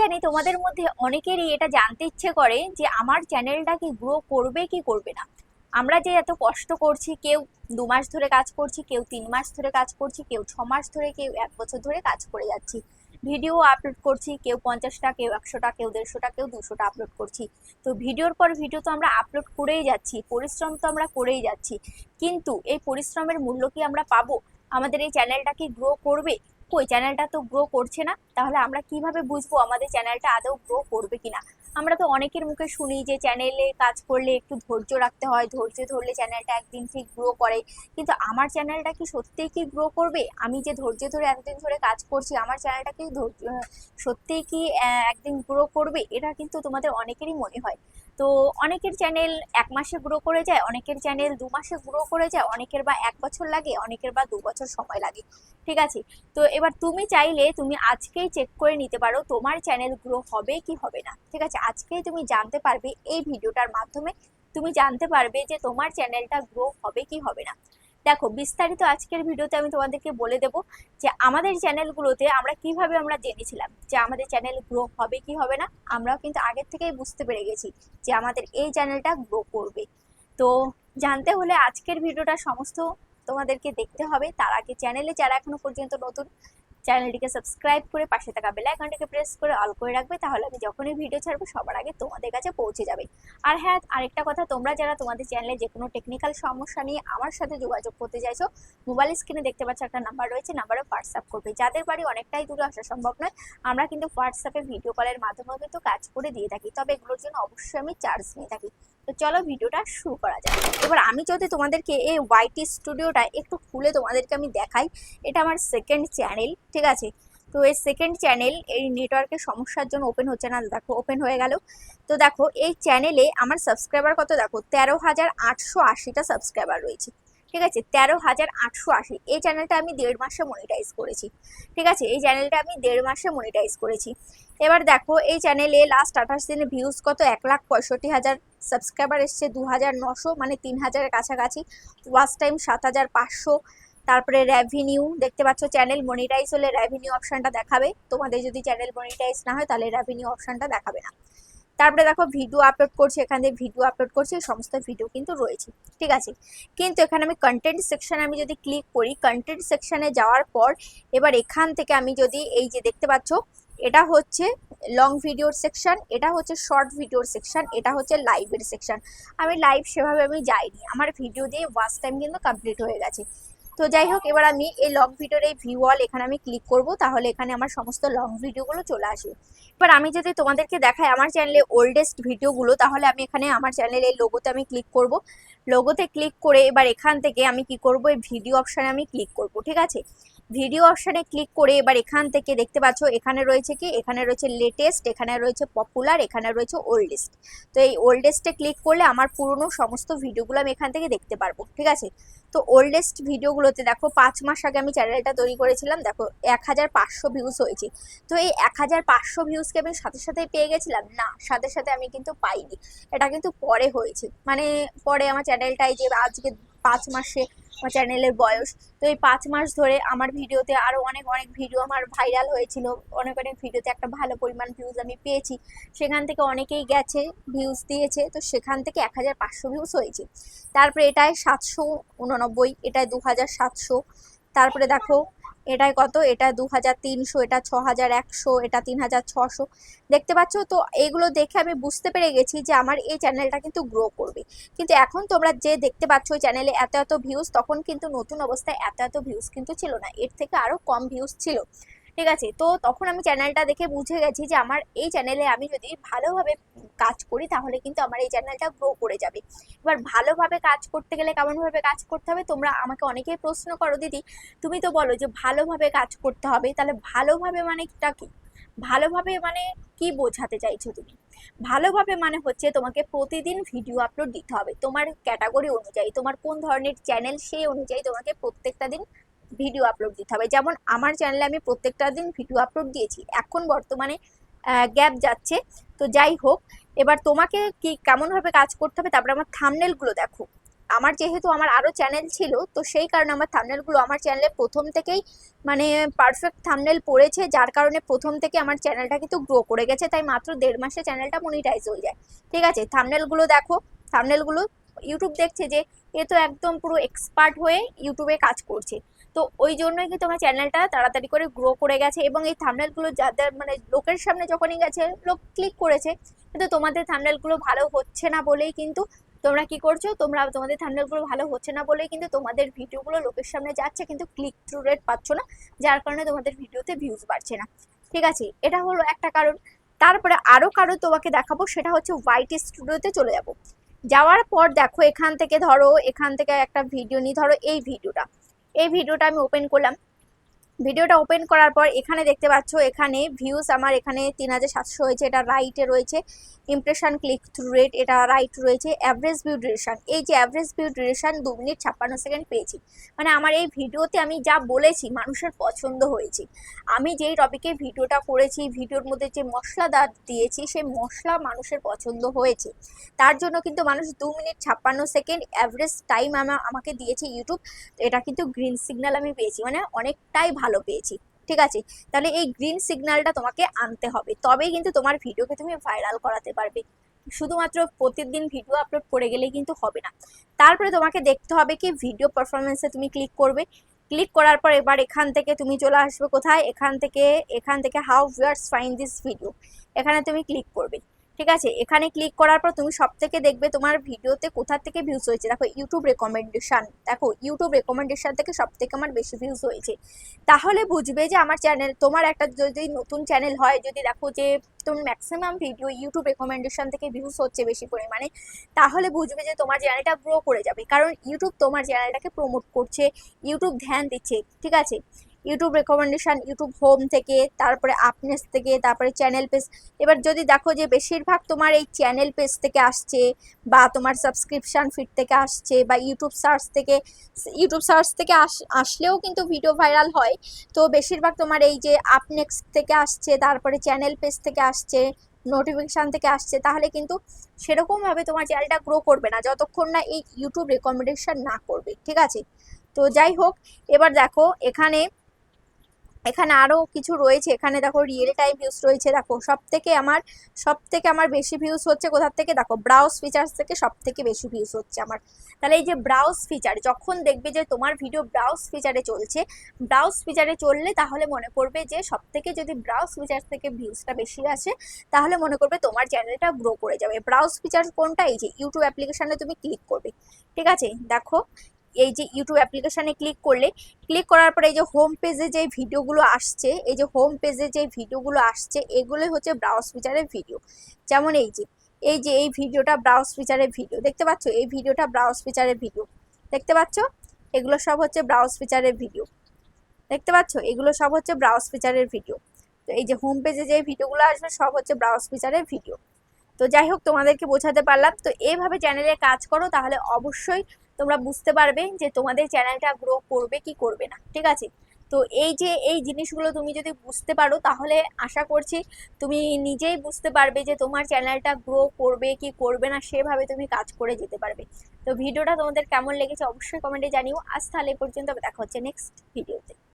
জানি তোমাদের মধ্যে অনেকেরই এটা জানতে ইচ্ছে করে যে আমার চ্যানেলটা কি গ্রো করবে কি করবে না। আমরা যে এত কষ্ট করছি, কেউ 2 মাস ধরে কাজ করছি, কেউ 3 মাস ধরে কাজ করছি, কেউ 6 মাস ধরে, কেউ 1 বছর ধরে কাজ করে যাচ্ছি, ভিডিও আপলোড করছি, কেউ 50টা, কেউ 100টা, কেউ 150টা, কেউ 200টা আপলোড করছি। তো ভিডিওর পর ভিডিও তো আমরা আপলোড করেই যাচ্ছি, পরিশ্রম তো আমরা করেই যাচ্ছি, কিন্তু এই পরিশ্রমের মূল্য কি আমরা পাবো? আমাদের এই চ্যানেলটা কি গ্রো করবে? কই, চ্যানেলটা তো গ্রো করছে না, তাহলে আমরা কিভাবে বুঝবো আমাদের চ্যানেলটা আদৌ গ্রো করবে কিনা? আমরা তো অনেকের মুখে শুনি যে চ্যানেলে কাজ করলে একটু ধৈর্য রাখতে হয়, ধৈর্য ধরলে চ্যানেলটা একদিন ঠিক গ্রো করে। কিন্তু আমার চ্যানেলটা কি সত্যিই কি গ্রো করবে? আমি যে ধৈর্য ধরে এতদিন ধরে কাজ করছি, আমার চ্যানেলটা কি সত্যিই কি একদিন গ্রো করবে? এটা কিন্তু তোমাদের অনেকেরই মনে হয়। তো অনেকের চ্যানেল 1 মাসে গ্রো করে যায়, অনেকের চ্যানেল 2 মাসে গ্রো করে যায়, অনেকের বা 1 বছর লাগে, অনেকের বা 2 বছর সময় লাগে। ঠিক আছে, তো এবার তুমি চাইলে তুমি আজকেই চেক করে নিতে পারো তোমার চ্যানেল গ্রো হবে কি হবে না। ঠিক আছে, আজকেই তুমি জানতে পারবে, এই ভিডিওটার মাধ্যমে তুমি জানতে পারবে যে তোমার চ্যানেলটা গ্রো হবে কি হবে না। দেখো, বিস্তারিত আজকের ভিডিওতে আমি তোমাদেরকে বলে দেব যে আমাদের চ্যানেলগুলোতে আমরা জেনেছিলাম যে আমাদের চ্যানেল গ্রো হবে কি হবে না। আমরাও কিন্তু আগের থেকেই বুঝতে পেরে গেছি যে আমাদের এই চ্যানেলটা গ্রো করবে। তো জানতে হলে আজকের ভিডিওটা সমস্ত তোমাদেরকে দেখতে হবে। তার আগে চ্যানেলে যারা এখনো পর্যন্ত নতুন, চ্যানেলটিকে সাবস্ক্রাইব করে পাশে থাকা বেল আইকনটিকে প্রেস করে অল করে রাখবে, তাহলে আমি যখনই ভিডিও ছাড়বো সবার আগে তোমাদের কাছে পৌঁছে যাবে। আর হ্যাঁ, আরেকটা কথা, তোমরা যারা তোমাদের চ্যানেলে যে কোনো টেকনিক্যাল সমস্যা নিয়ে আমার সাথে যোগাযোগ করতে চাইছো, মোবাইল স্ক্রিনে দেখতে পাচ্ছ একটা নাম্বার রয়েছে, নাম্বারে হোয়াটসঅ্যাপ করবে। যাদের বাড়ি অনেকটাই দূরে আসা সম্ভব নয়, আমরা কিন্তু হোয়াটসঅ্যাপে ভিডিও কলের মাধ্যমেও কিন্তু কাজ করে দিয়ে থাকি, তবে এগুলোর জন্য অবশ্যই আমি চার্জ নিয়ে থাকি। তো চলো ভিডিওটা শুরু করা যাক। এবার আমি যদি তোমাদেরকে এই ওয়াইটি স্টুডিওটা একটু খুলে তোমাদেরকে আমি দেখাই, এটা আমার সেকেন্ড চ্যানেল। ঠিক আছে, তো এই সেকেন্ড চ্যানেল এই নেটওয়ার্কের সমস্যার জন্য ওপেন হচ্ছে না, দেখো ওপেন হয়ে গেল। তো দেখো এই চ্যানেলে আমার সাবস্ক্রাইবার কত, দেখো 13,880টা সাবস্ক্রাইবার রয়েছে। ঠিক আছে, 13,880। এই চ্যানেলটা আমি 1.5 মাসে মনিটাইজ করেছি। ঠিক আছে, এই চ্যানেলটা আমি 1.5 মাসে মনিটাইজ করেছি। এবার দেখো এই চ্যানেলে লাস্ট 28 দিনে ভিউজ কত, 1,65,000। সাবস্ক্রাইবার এসছে 2,900, মানে 3,000-এর কাছাকাছি। Watch time 7,500। তারপরে রেভিনিউ দেখতে পাচ্ছ, চ্যানেল মনিটাইজ হলে রেভিনিউ অপশনটা দেখাবে, তোমাদের যদি চ্যানেল মনিটাইজ না হয় তাহলে রেভিনিউ অপশনটা দেখাবে না। তারপরে দেখো ভিডিও আপলোড করছি, এখানে ভিডিও আপলোড করছি, সমস্ত ভিডিও কিন্তু রয়েছে। ঠিক আছে, কিন্তু এখানে আমি কন্টেন্ট সেকশনে আমি যদি ক্লিক করি, কন্টেন্ট সেকশনে যাওয়ার পর এবার এখান থেকে আমি যদি এই যে দেখতে পাচ্ছ, এটা হচ্ছে লং ভিডিওর সেকশন, এটা হচ্ছে শর্ট ভিডিওর সেকশন, এটা হচ্ছে লাইভের সেকশন। আমি লাইভ সেভাবে আমি যাইনি, আমার ভিডিও দিয়ে ওয়াচ টাইম কিন্তু কমপ্লিট হয়ে গেছে। তো যাই হোক, এবার আমি এই লং ভিডিওর এই ভিউ অল এখানে আমি ক্লিক করব, তাহলে এখানে আমার সমস্ত লং ভিডিওগুলো চলে আসবে। এবার আমি যদি তোমাদেরকে দেখাই আমার চ্যানেলে ওল্ডেস্ট ভিডিওগুলো, তাহলে আমি এখানে আমার চ্যানেলের লোগোতে আমি ক্লিক করব। লোগোতে ক্লিক করে এবার এখান থেকে আমি কি করব, এই ভিডিও অপশানে আমি ক্লিক করব। ঠিক আছে, ভিডিও অপশানে ক্লিক করে এবার এখান থেকে দেখতে পাচ্ছ এখানে রয়েছে কি, এখানে রয়েছে লেটেস্ট, এখানে রয়েছে পপুলার, এখানে রয়েছে ওল্ডেস্ট। তো এই ওল্ডেস্টে ক্লিক করলে আমার পুরনো সমস্ত ভিডিওগুলো আমি এখান থেকে দেখতে পারবো। ঠিক আছে, তো ওল্ডেস্ট ভিডিওগুলোতে দেখো 5 মাস আগে আমি চ্যানেলটা তৈরি করেছিলাম, দেখো 1,500 ভিউজ হয়েছে। তো এই 1,500 ভিউজকে আমি সাথে সাথে পেয়ে গেছিলাম না, সাথে সাথে আমি কিন্তু পাইনি, এটা কিন্তু পরে হয়েছে। মানে পরে আমার চ্যানেলটাই যে আজকে 5 মাসে আমার চ্যানেলের বয়স, তো এই 5 মাস ধরে আমার ভিডিওতে আরও অনেক অনেক ভিডিও আমার ভাইরাল হয়েছিল, অনেক অনেক ভিডিওতে একটা ভালো পরিমাণ ভিউজ আমি পেয়েছি, সেখান থেকে অনেকেই গেছে ভিউজ দিয়েছে, তো সেখান থেকে 1,500 ভিউজ হয়েছে। তারপরে এটায় 789, এটায় 2,700। তারপরে দেখো এটায় কত, এটা 2,300, এটা 6,100, এটা 3,600। দেখতে পাচ্ছ, তো এইগুলো দেখে আমি বুঝতে পেরে গেছি যে আমার এই চ্যানেলটা কিন্তু গ্রো করবে। কিন্তু এখন তোমরা যে দেখতে পাচ্ছ চ্যানেলে এত এত ভিউজ, তখন কিন্তু নতুন অবস্থায় এত এত ভিউজ কিন্তু ছিল না, এর থেকে আরও কম ভিউজ ছিল। ঠিক আছে, তো তখন আমি চ্যানেলটা দেখে বুঝে গেছি যে আমার এই চ্যানেলে আমি যদি ভালোভাবে কাজ করি তাহলে কিন্তু আমার এই চ্যানেলটা গ্রো করে যাবে। এবার ভালোভাবে কাজ করতে গেলে কেমনভাবে কাজ করতে হবে, তোমরা আমাকে অনেকেই প্রশ্ন করো, দিদি তুমি তো বলো যে ভালোভাবে কাজ করতে হবে, তাহলে ভালোভাবে মানেটা কি? ভালোভাবে মানে কি বোঝাতে চাইছো তুমি? ভালোভাবে মানে হচ্ছে তোমাকে প্রতিদিন ভিডিও আপলোড দিতে হবে, তোমার ক্যাটাগরি অনুযায়ী, তোমার কোন ধরনের চ্যানেল সেই অনুযায়ী তোমাকে প্রত্যেকটা দিন ভিডিও আপলোড দিতে হবে। যেমন আমার চ্যানেলে আমি প্রত্যেকটা দিন ভিডিও আপলোড দিয়েছি, এখন বর্তমানে গ্যাপ যাচ্ছে। তো যাই হোক, এবার তোমাকে কি কেমনভাবে কাজ করতে হবে, তারপরে আমার থাম্বনেলগুলো দেখো, আমার যেহেতু আমার আরো চ্যানেল ছিল, তো সেই কারণে আমার থাম্বনেলগুলো আমার চ্যানেলে প্রথম থেকেই মানে পারফেক্ট থাম্বনেল পড়েছে, যার কারণে প্রথম থেকে আমার চ্যানেলটা কিন্তু গ্রো করে গেছে। তাই মাত্র 1.5 মাসে চ্যানেলটা মনিটাইজ হয়ে যায়। ঠিক আছে, থাম্বনেলগুলো দেখো, থাম্বনেলগুলো ইউটিউব দেখছে যে এ তো একদম পুরো এক্সপার্ট হয়ে ইউটিউবে কাজ করছে, তো ওই জন্যই কিন্তু আমার চ্যানেলটা তাড়াতাড়ি করে গ্রো করে গেছে। এবং এই থাম্বনেলগুলো যাদের মানে লোকের সামনে যখনই গেছে লোক ক্লিক করেছে, কিন্তু তোমাদের থাম্বনেলগুলো ভালো হচ্ছে না বলেই কিন্তু তোমরা কি করছো, তোমরা তোমাদের থাম্বনেলগুলো ভালো হচ্ছে না বলেই কিন্তু তোমাদের ভিডিওগুলো লোকের সামনে যাচ্ছে, কিন্তু ক্লিক থ্রু রেট পাচ্ছ না, যার কারণে তোমাদের ভিডিওতে ভিউজ বাড়ছে না। ঠিক আছে, এটা হলো একটা কারণ। তারপরে আরো কারণ তোমাকে দেখাবো, সেটা হচ্ছে ওয়াইটি স্টুডিওতে চলে যাব। যাওয়ার পর দেখো এখান থেকে ধরো, এখান থেকে একটা ভিডিও নিই, ধরো এই ভিডিওটা আমি ওপেন করলাম। ভিডিওটা ওপেন করার পর এখানে দেখতে পাচ্ছ, এখানে ভিউজ আমার এখানে 3700 হয়েছে, এটা রাইটে রয়েছে। ইমপ্রেশন ক্লিক থ্রু রেট এটা রাইট রয়েছে। অ্যাভারেজ ভিউ ডিউরেশন, এই যে average view duration 2 minute 56 second পেয়েছি। মানে আমার এই ভিডিওতে আমি যা বলেছি মানুষের পছন্দ হয়েছে। আমি যেই টপিকে ভিডিওটা করেছি, ভিডিওর মধ্যে যে মশলাদার দিয়েছি সেই মশলা মানুষের পছন্দ হয়েছে, তার জন্য কিন্তু মানুষ 2 মিনিট 56 সেকেন্ড অ্যাভারেজ টাইম আমাকে দিয়েছে ইউটিউব। এটা কিন্তু গ্রিন সিগন্যাল আমি পেয়েছি, মানে অনেকটাই ভালো পেয়েছি। ঠিক আছে, তাহলে এই গ্রিন সিগন্যালটা তোমাকে আনতে হবে, তবেই কিন্তু তোমার ভিডিওকে তুমি ভাইরাল করাতে পারবে। শুধুমাত্র প্রতিদিন ভিডিও আপলোড করে গেলেই কিন্তু হবে না। তারপরে তোমাকে দেখতে হবে কি ভিডিও পারফরমেন্সে তুমি ক্লিক করবে। ক্লিক করার পর এবার এখান থেকে তুমি চলে আসবে কোথায়, এখান থেকে how viewers find this video, এখানে তুমি ক্লিক করবে। ঠিক আছে, এখানে ক্লিক করার পর তুমি সব থেকে দেখবে তোমার ভিডিওতে কোথা থেকে ভিউজ হয়েছে। দেখো ইউটিউব রেকমেন্ডেশন, দেখো ইউটিউব রেকমেন্ডেশন থেকে সব থেকে আমার বেশি ভিউজ হয়েছে। তাহলে বুঝবে যে আমার চ্যানেল, তোমার একটা যদি নতুন চ্যানেল হয়, যদি দেখো যে তোমার ম্যাক্সিমাম ভিডিও ইউটিউব রেকমেন্ডেশন থেকে ভিউজ হচ্ছে বেশি পরিমাণে, তাহলে বুঝবে যে তোমার চ্যানেলটা গ্রো করে যাবে, কারণ ইউটিউব তোমার চ্যানেলটাকে প্রমোট করছে, ইউটিউব ধ্যান দিচ্ছে। ঠিক আছে, ইউটিউব রেকমেন্ডেশন, ইউটিউব হোম থেকে, তারপরে আপনেস থেকে, তারপরে চ্যানেল পেজ। এবার যদি দেখো যে বেশিরভাগ তোমার এই চ্যানেল পেজ থেকে আসছে, বা তোমার সাবস্ক্রিপশন ফিড থেকে আসছে, বা ইউটিউব সার্চ থেকে আসলেও কিন্তু ভিডিও ভাইরাল হয়। তো বেশিরভাগ তোমার এই যে আপনেক্সট থেকে আসছে, তারপরে চ্যানেল পেজ থেকে আসছে, নোটিফিকেশান থেকে আসছে, তাহলে কিন্তু সেরকমভাবে তোমার চ্যানেলটা গ্রো করবে না যতক্ষণ না এই ইউটিউব রেকমেন্ডেশন না করবে। ঠিক আছে, তো যাই হোক, এবার দেখো এখানে এখানে আরো কিছু রয়েছে। এখানে দেখো রিয়েল টাইম ভিউজ রয়েছে। দেখো সব থেকে আমার বেশি ভিউজ হচ্ছে কোথা থেকে, দেখো ব্রাউজ ফিচার্স থেকে সব থেকে বেশি ভিউজ হচ্ছে আমার। তাহলে এই যে ব্রাউজ ফিচার, যখন দেখবে যে তোমার ভিডিও ব্রাউজ ফিচারে চলছে, ব্রাউজ ফিচারে চললে তাহলে মনে করবে যে সব থেকে যদি ব্রাউজ ফিচার থেকে ভিউজটা বেশি আসে, তাহলে মনে করবে তোমার চ্যানেলটা গ্রো করে যাবে। ব্রাউজ ফিচার কোনটা, এই যে ইউটিউব অ্যাপ্লিকেশনে তুমি ক্লিক করবে। ঠিক আছে, দেখো এই যে ইউটিউব অ্যাপ্লিকেশনে ক্লিক করলে, ক্লিক করার পরে এই যে হোম পেজে যে ভিডিওগুলো আসছে, এই যে হোম পেজে যে ভিডিওগুলো আসছে, এগুলোই হচ্ছে ব্রাউজ ফিচারের ভিডিও। যেমন এই ভিডিওটা ব্রাউজ ফিচারের ভিডিও, দেখতে পাচ্ছ, এই ভিডিওটা ব্রাউজ ফিচারের ভিডিও, দেখতে পাচ্ছ, এগুলো সব হচ্ছে ব্রাউজ ফিচারের ভিডিও, দেখতে পাচ্ছ, এগুলো সব হচ্ছে ব্রাউজ ফিচারের ভিডিও। তো এই যে হোম পেজে যে ভিডিওগুলো আসবে সব হচ্ছে ব্রাউজ ফিচারের ভিডিও। তো যাই হোক, তোমাদেরকে বোঝাতে পারলাম। তো এইভাবে চ্যানেলে কাজ করো, তাহলে অবশ্যই তোমরা বুঝতে পারবে যে তোমাদের চ্যানেলটা গ্রো করবে কি করবে না। ঠিক আছে, তো এই যে এই জিনিসগুলো তুমি যদি বুঝতে পারো, তাহলে আশা করছি তুমি নিজেই বুঝতে পারবে যে তোমার চ্যানেলটা গ্রো করবে কি করবে না, সেভাবে তুমি কাজ করে যেতে পারবে। তো ভিডিওটা তোমাদের কেমন লেগেছে অবশ্যই কমেন্টে জানিও। আজ তাহলে এই পর্যন্ত, দেখা হচ্ছে নেক্সট ভিডিওতে।